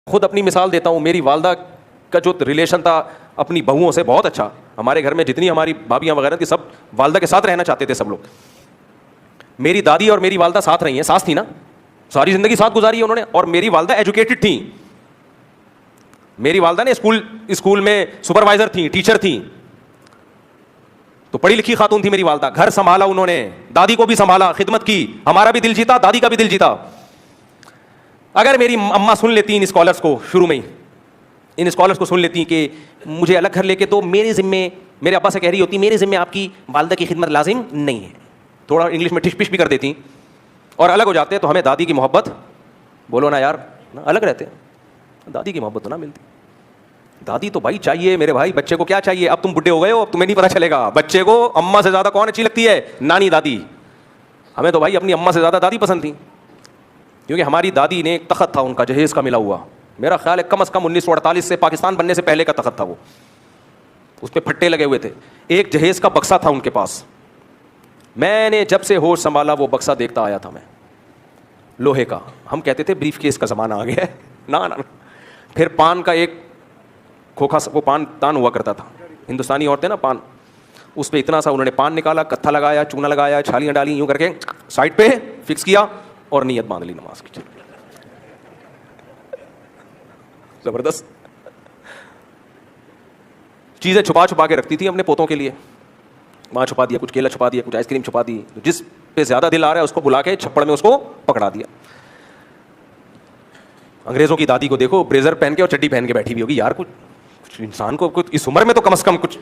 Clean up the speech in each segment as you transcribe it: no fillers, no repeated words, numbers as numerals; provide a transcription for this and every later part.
خود اپنی مثال دیتا ہوں, میری والدہ کا جو ریلیشن تھا اپنی بہوؤں سے بہت اچھا. ہمارے گھر میں جتنی ہماری بھابیاں وغیرہ تھی سب والدہ کے ساتھ رہنا چاہتے تھے سب لوگ. میری دادی اور میری والدہ ساتھ رہی ہیں, ساس تھی نا, ساری زندگی ساتھ گزاری ہے انہوں نے. اور میری والدہ ایجوکیٹڈ تھیں, میری والدہ نے اسکول میں سپروائزر تھیں, ٹیچر تھیں, تو پڑھی لکھی خاتون تھی میری والدہ. گھر سنبھالا انہوں نے, دادی کو بھی سنبھالا, خدمت کی, ہمارا بھی دل جیتا, دادی کا بھی دل جیتا. اگر میری اماں سن لیتی ان اسکالرس کو, شروع میں ان اسکالرس کو سن لیتی کہ مجھے الگ گھر لے کے, تو میرے ذمے, میرے ابا سے کہہ رہی ہوتی میرے ذمے آپ کی والدہ کی خدمت لازم نہیں ہے, تھوڑا انگلش میں ٹش پش بھی کر دیتی اور الگ ہو جاتے, تو ہمیں دادی کی محبت, بولو نا یار, الگ رہتے ہیں, دادی کی محبت تو نہ ملتی. دادی تو بھائی چاہیے میرے بھائی, بچے کو کیا چاہیے, اب تم بڈھے ہو گئے ہو, اب تمہیں نہیں پتا چلے گا. بچے کو اماں سے زیادہ کون اچھی لگتی ہے, نانی دادی. ہمیں تو بھائی اپنی اماں سے زیادہ دادی پسند تھی, کیونکہ ہماری دادی نے ایک تخت تھا ان کا جہیز کا ملا ہوا, میرا خیال ہے کم از کم 1948 سے پاکستان بننے سے پہلے کا تخت تھا وہ, اس پہ پھٹے لگے ہوئے تھے. ایک جہیز کا بکسا تھا ان کے پاس. میں نے جب سے ہوش سنبھالا وہ بکسا دیکھتا آیا تھا میں, لوہے کا. ہم کہتے تھے بریف کیس کا زمانہ آ گیا ہے, نا. پھر پان کا ایک کھوکھا, وہ پان تان ہوا کرتا تھا, ہندوستانی عورتیں نا پان, اس پہ اتنا سا انہوں نے پان نکالا, کتھا لگایا, چونا لگایا, چھالیاں ڈالی, یوں کر کے سائڈ پہ فکس کیا اور نیت باندھ لی نماز کی. زبردست چیزیں چھپا چھپا کے رکھتی تھی اپنے پوتوں کے لیے. وہاں چھپا دیا, کچھ کیلا چھپا دیا, کچھ آئس کریم چھپا دی, جس پہ زیادہ دل آ رہا ہے اس کو بلا کے چھپڑ میں اس کو پکڑا دیا. انگریزوں کی دادی کو دیکھو, بریزر پہن کے اور چڈی پہن کے بیٹھی ہوئی ہوگی. یار کچھ انسان کو کچھ اس عمر میں تو کم از کم کچھ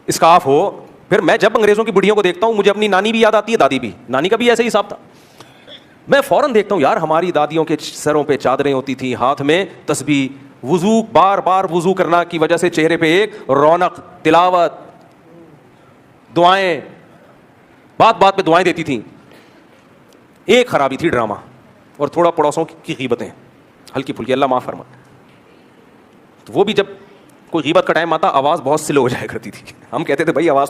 اسکارف ہو. پھر میں جب انگریزوں کی بڑھیوں کو دیکھتا ہوں مجھے اپنی نانی بھی یاد آتی ہے, دادی بھی. نانی کا بھی ایسے ہی حساب تھا. میں فوراً دیکھتا ہوں یار ہماری دادیوں کے سروں پہ چادریں ہوتی تھیں, ہاتھ میں تسبیح, وضو, بار بار وضو کرنا کی وجہ سے چہرے پہ ایک رونق, تلاوت, دعائیں, بات بات پہ دعائیں دیتی تھیں. ایک خرابی تھی ڈرامہ, اور تھوڑا پڑوسوں کی غیبتیں ہلکی پھلکی, اللہ معاف فرما. تو وہ بھی جب کوئی غیبت کا ٹائم آتا آواز بہت سلو ہو جایا کرتی تھی. ہم کہتے تھے بھائی آواز